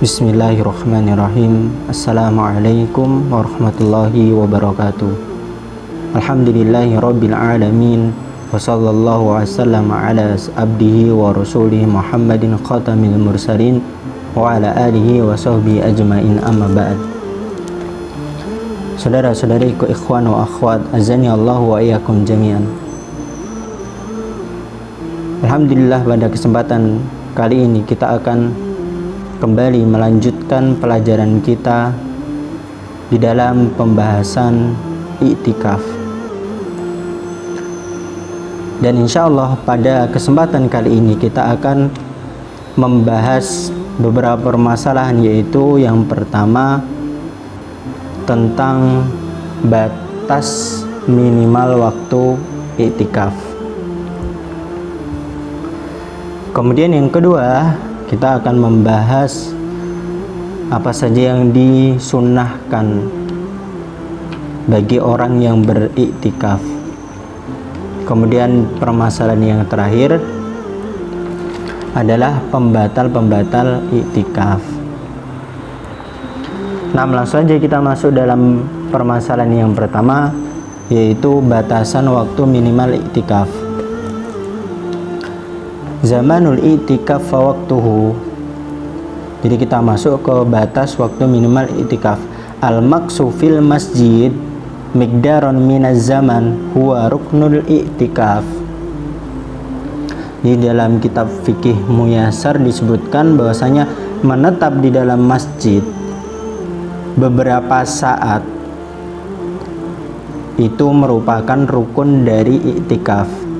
Bismillahirrahmanirrahim. Assalamualaikum warahmatullahi wabarakatuh. Alhamdulillahi rabbil alamin. Wa sallallahu wasallam ala abdihi wa rasulih Muhammadin khatamil mursalin wa ala alihi wa sahbihi ajmain, amma ba'd. Saudara-saudariku, ikhwan wa akhwat, azani Allah wa iyyakum jami'an. Alhamdulillah, pada kesempatan kali ini kita akan kembali melanjutkan pelajaran kita di dalam pembahasan i'tikaf. Dan insya Allah pada kesempatan kali ini kita akan membahas beberapa permasalahan, yaitu yang pertama tentang batas minimal waktu i'tikaf. Kemudian yang kedua, kita akan membahas apa saja yang disunnahkan bagi orang yang beriktikaf. Kemudian permasalahan yang terakhir adalah pembatal-pembatal iktikaf. Nah, langsung saja kita masuk dalam permasalahan yang pertama, yaitu batasan waktu minimal iktikaf. Zamanul i'tikaf wa waqtuhu. Jadi kita masuk ke batas waktu minimal i'tikaf. Al-maqsu fil masjid miqdaron minaz zaman huwa ruknul i'tikaf. Di dalam kitab fikih Muyassar disebutkan bahwasanya menetap di dalam masjid beberapa saat itu merupakan rukun dari i'tikaf.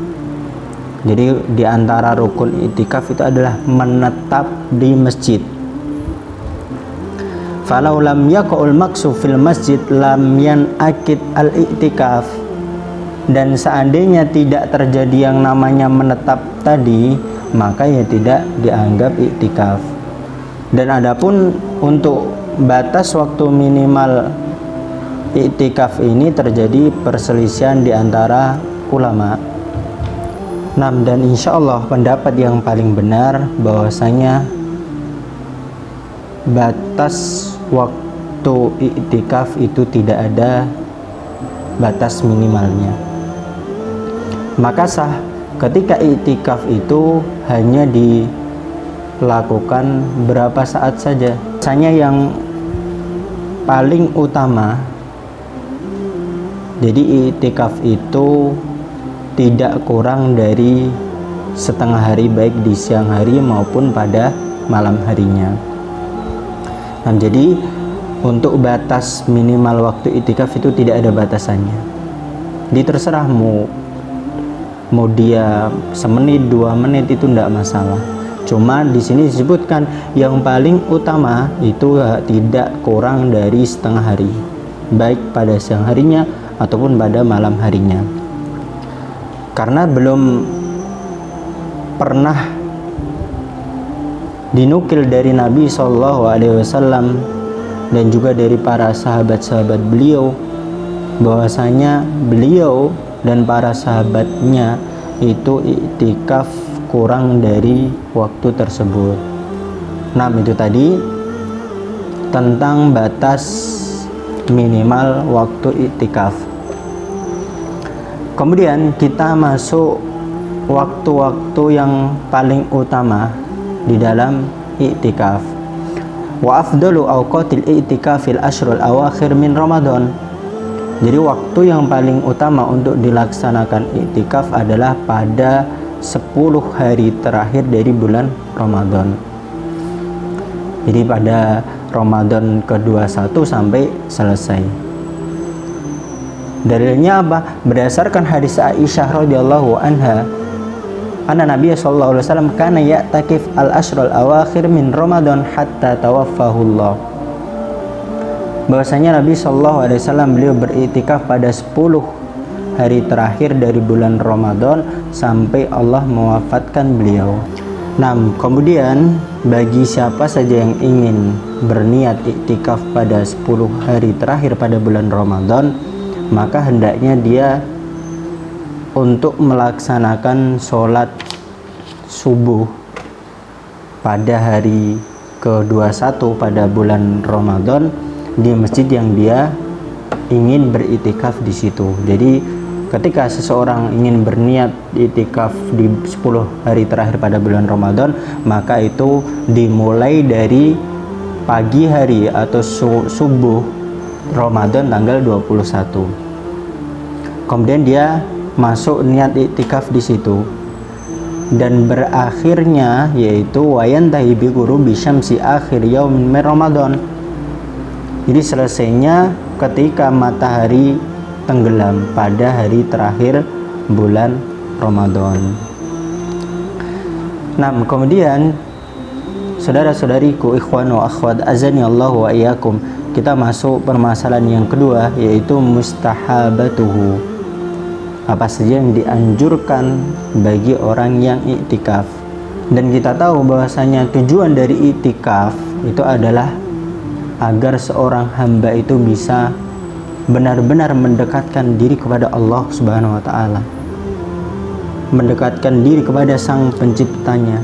Jadi di antara rukun i'tikaf itu adalah menetap di masjid. Falau lam yaqul maqsu fil masjid lam yanakid al i'tikaf. Dan seandainya tidak terjadi yang namanya menetap tadi, maka ya tidak dianggap i'tikaf. Dan adapun untuk batas waktu minimal i'tikaf ini terjadi perselisihan di antara ulama. Nah, dan insya Allah pendapat yang paling benar bahwasanya batas waktu i'tikaf itu tidak ada batas minimalnya. Maka sah ketika i'tikaf itu hanya dilakukan berapa saat saja. Biasanya yang paling utama, jadi i'tikaf itu tidak kurang dari setengah hari, baik di siang hari maupun pada malam harinya. Nah, jadi untuk batas minimal waktu i'tikaf itu tidak ada batasannya. Jadi terserah mau dia semenit, 2 menit itu tidak masalah. Cuma di sini disebutkan yang paling utama itu tidak kurang dari setengah hari, baik pada siang harinya ataupun pada malam harinya. Karena belum pernah dinukil dari Nabi SAW dan juga dari para sahabat-sahabat beliau bahwasanya beliau dan para sahabatnya itu i'tikaf kurang dari waktu tersebut. Nah, itu tadi tentang batas minimal waktu i'tikaf. Kemudian kita masuk waktu-waktu yang paling utama di dalam i'tikaf. Wa afdalu awqatil i'tikafil ashrul awakhir min Ramadan. Jadi waktu yang paling utama untuk dilaksanakan i'tikaf adalah pada 10 hari terakhir dari bulan Ramadan. Jadi pada Ramadan ke-21 sampai selesai. Dalilnya apa? Berdasarkan hadis Aisyah radhiyallahu anha, anna Nabi sallallahu alaihi wasallam kana ya'takif al-ashrul awakhir min Ramadan hatta tawaffahullah. Bahwasanya Nabi sallallahu alaihi wasallam beliau beriktikaf pada 10 hari terakhir dari bulan Ramadan sampai Allah mewafatkan beliau. Nah, kemudian bagi siapa saja yang ingin berniat iktikaf pada 10 hari terakhir pada bulan Ramadan, maka hendaknya dia untuk melaksanakan sholat subuh pada hari ke-21 pada bulan Ramadan di masjid yang dia ingin beritikaf di situ. Jadi ketika seseorang ingin berniat itikaf di 10 hari terakhir pada bulan Ramadan, maka itu dimulai dari pagi hari atau subuh Ramadan tanggal 21. Kemudian dia masuk niat itikaf di situ, dan berakhirnya yaitu wayantahi bi ghurubi syamsi akhir yaum min Ramadan. Jadi selesainya ketika matahari tenggelam pada hari terakhir bulan Ramadan. Nah, kemudian saudara-saudariku, ikhwan wa akhwat, azani Allah wa iyyakum, kita masuk permasalahan yang kedua, yaitu mustahabatuhu. Apa saja yang dianjurkan bagi orang yang iktikaf. Dan kita tahu bahwasanya tujuan dari iktikaf itu adalah agar seorang hamba itu bisa benar-benar mendekatkan diri kepada Allah Subhanahu wa taala, mendekatkan diri kepada Sang Penciptanya.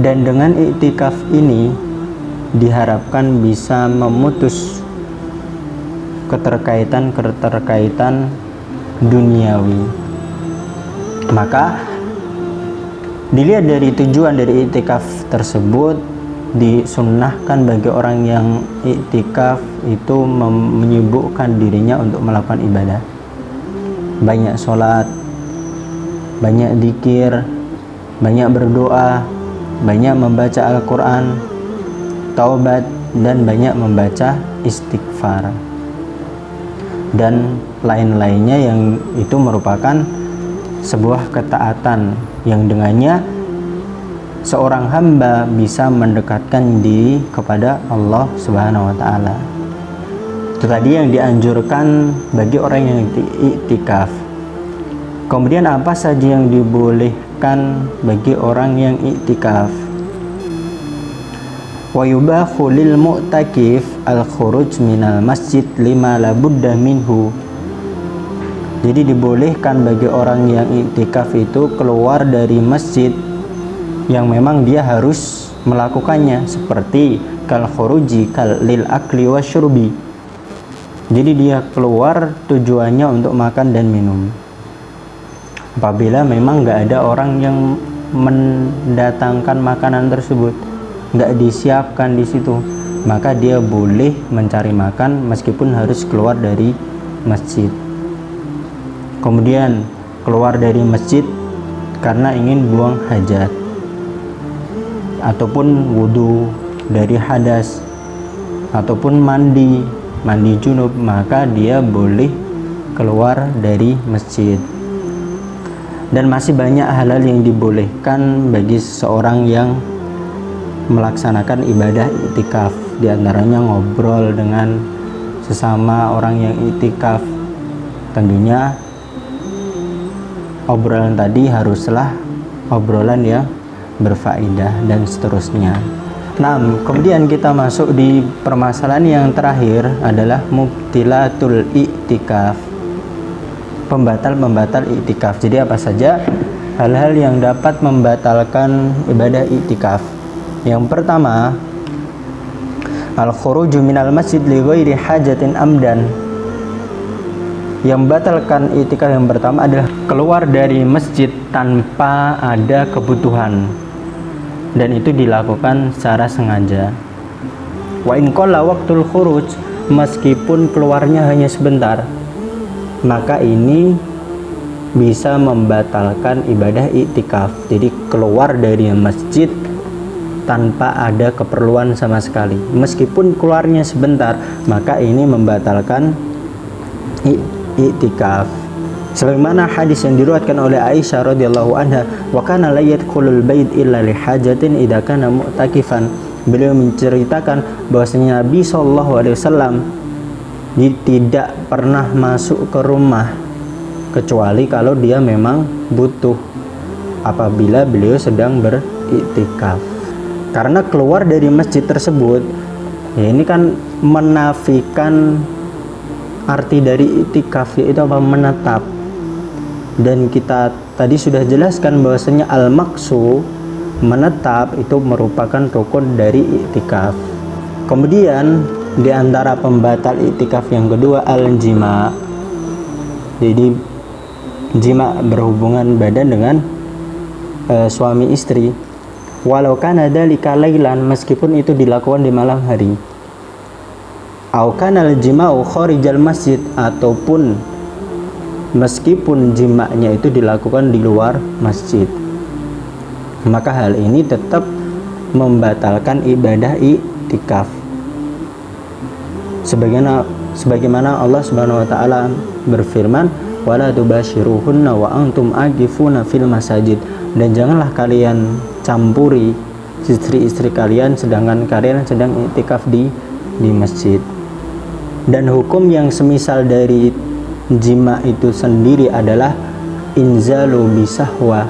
Dan dengan iktikaf ini diharapkan bisa memutus keterkaitan duniawi. Maka dilihat dari tujuan dari iktikaf tersebut, disunnahkan bagi orang yang iktikaf itu menyibukkan dirinya untuk melakukan ibadah, banyak sholat, banyak zikir, banyak berdoa, banyak membaca Al-Quran, taubat, dan banyak membaca istighfar dan lain-lainnya, yang itu merupakan sebuah ketaatan yang dengannya seorang hamba bisa mendekatkan diri kepada Allah Subhanahu wa taala. Itu tadi yang dianjurkan bagi orang yang iktikaf. Kemudian apa saja yang dibolehkan bagi orang yang iktikaf? Wa yubahu lil mu'takif al-khuruj minal masjid lima la budda minhu. Jadi dibolehkan bagi orang yang iktikaf itu keluar dari masjid yang memang dia harus melakukannya, seperti kal khuruji kal lil akli wasyurbi. Jadi dia keluar tujuannya untuk makan dan minum. Apabila memang nggak ada orang yang mendatangkan makanan tersebut, nggak disiapkan di situ, maka dia boleh mencari makan meskipun harus keluar dari masjid. Kemudian keluar dari masjid karena ingin buang hajat ataupun wudhu dari hadas ataupun mandi junub, maka dia boleh keluar dari masjid. Dan masih banyak hal-hal yang dibolehkan bagi seseorang yang melaksanakan ibadah iktikaf, di antaranya ngobrol dengan sesama orang yang iktikaf. Tentunya obrolan tadi haruslah obrolan yang berfaedah dan seterusnya. Nah, kemudian kita masuk di permasalahan yang terakhir adalah mubtilatul iktikaf, pembatal iktikaf. Jadi apa saja hal-hal yang dapat membatalkan ibadah iktikaf? Yang pertama, al-khuruju minal masjid li ghairi hajatin amdan. Yang membatalkan iktikaf yang pertama adalah keluar dari masjid tanpa ada kebutuhan, dan itu dilakukan secara sengaja. Wa in qalla waqtul khuruj, meskipun keluarnya hanya sebentar, maka ini bisa membatalkan ibadah iktikaf. Jadi keluar dari masjid tanpa ada keperluan sama sekali, meskipun keluarnya sebentar, maka ini membatalkan iktikaf. Sebagaimana hadis yang diriwayatkan oleh Aisyah radhiyallahu anha, wa kana la yadkhulul bait illa li hajatin idza kana mu'takifan. Beliau menceritakan bahwasanya Nabi sallallahu alaihi wasallam tidak pernah masuk ke rumah kecuali kalau dia memang butuh, apabila beliau sedang beriktikaf. Karena keluar dari masjid tersebut, ya ini kan menafikan arti dari iktikaf, yaitu apa? Menetap. Dan kita tadi sudah jelaskan bahwasanya al-maqsu menetap itu merupakan rukun dari i'tikaf. Kemudian di antara pembatal i'tikaf yang kedua al-jima. Jadi jima berhubungan badan dengan suami istri. Walau kana dzalika lailan, meskipun itu dilakukan di malam hari. Au kana al-jima'u kharijal masjid, ataupun meskipun jima'nya itu dilakukan di luar masjid. Maka hal ini tetap membatalkan ibadah i'tikaf. Sebagaimana Allah Subhanahu wa taala berfirman, wala tubashiruhunna wa antum aqifuna fil masajid, dan janganlah kalian campuri istri-istri kalian sedangkan kalian sedang i'tikaf di masjid. Dan hukum yang semisal dari jima itu sendiri adalah inzalu bisahwa,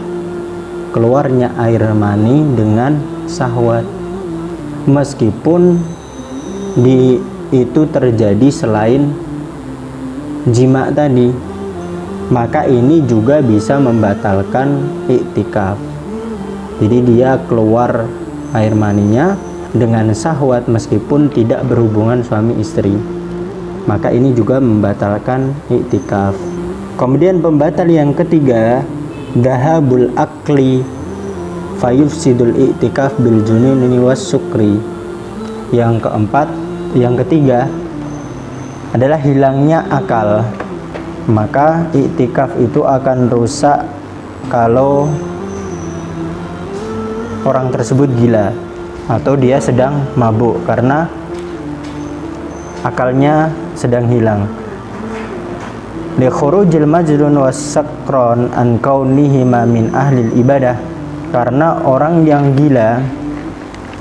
keluarnya air mani dengan syahwat, meskipun itu terjadi selain jima tadi, maka ini juga bisa membatalkan i'tikaf. Jadi dia keluar air maninya dengan syahwat meskipun tidak berhubungan suami istri, maka ini juga membatalkan i'tikaf. Kemudian pembatal yang ketiga, dhahabul akli fayufsidul i'tikaf bil jununi was sukri. Yang ketiga adalah hilangnya akal, maka i'tikaf itu akan rusak kalau orang tersebut gila atau dia sedang mabuk karena akalnya sedang hilang. Li khurujil majnun was sakran an kaunihima min ahlil ibadah, karena orang yang gila,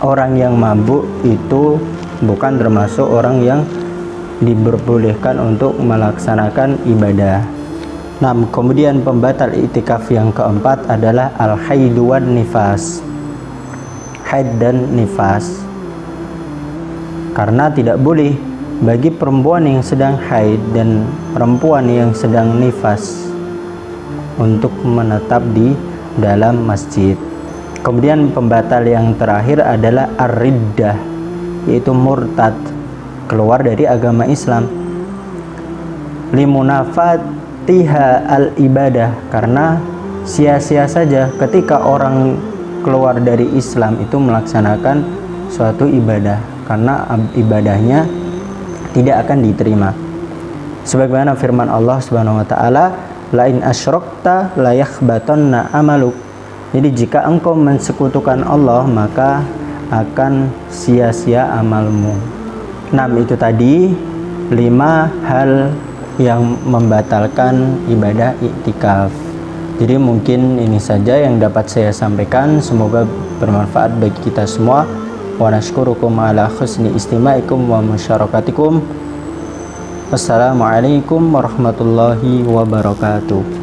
orang yang mabuk itu bukan termasuk orang yang diperbolehkan untuk melaksanakan ibadah. Nah, kemudian pembatal i'tikaf yang keempat adalah al-haidu wan nifas. Haid dan nifas. Karena tidak boleh bagi perempuan yang sedang haid dan perempuan yang sedang nifas untuk menetap di dalam masjid. Kemudian pembatal yang terakhir adalah ar-riddah, yaitu murtad, keluar dari agama Islam. Limunafatiha al-ibadah, karena sia-sia saja ketika orang keluar dari Islam itu melaksanakan suatu ibadah, karena ibadahnya tidak akan diterima. Sebagaimana firman Allah Subhanahu wa taala, la in asyrakta la yakhbatanna amaluk. Jadi jika engkau mensekutukan Allah, maka akan sia-sia amalmu. Nah, itu tadi 5 hal yang membatalkan ibadah i'tikaf. Jadi mungkin ini saja yang dapat saya sampaikan, semoga bermanfaat bagi kita semua. Wa nashkurukum ala husni istima'ikum wa musyarakatikum. Wassalamualaikum warahmatullahi wabarakatuh.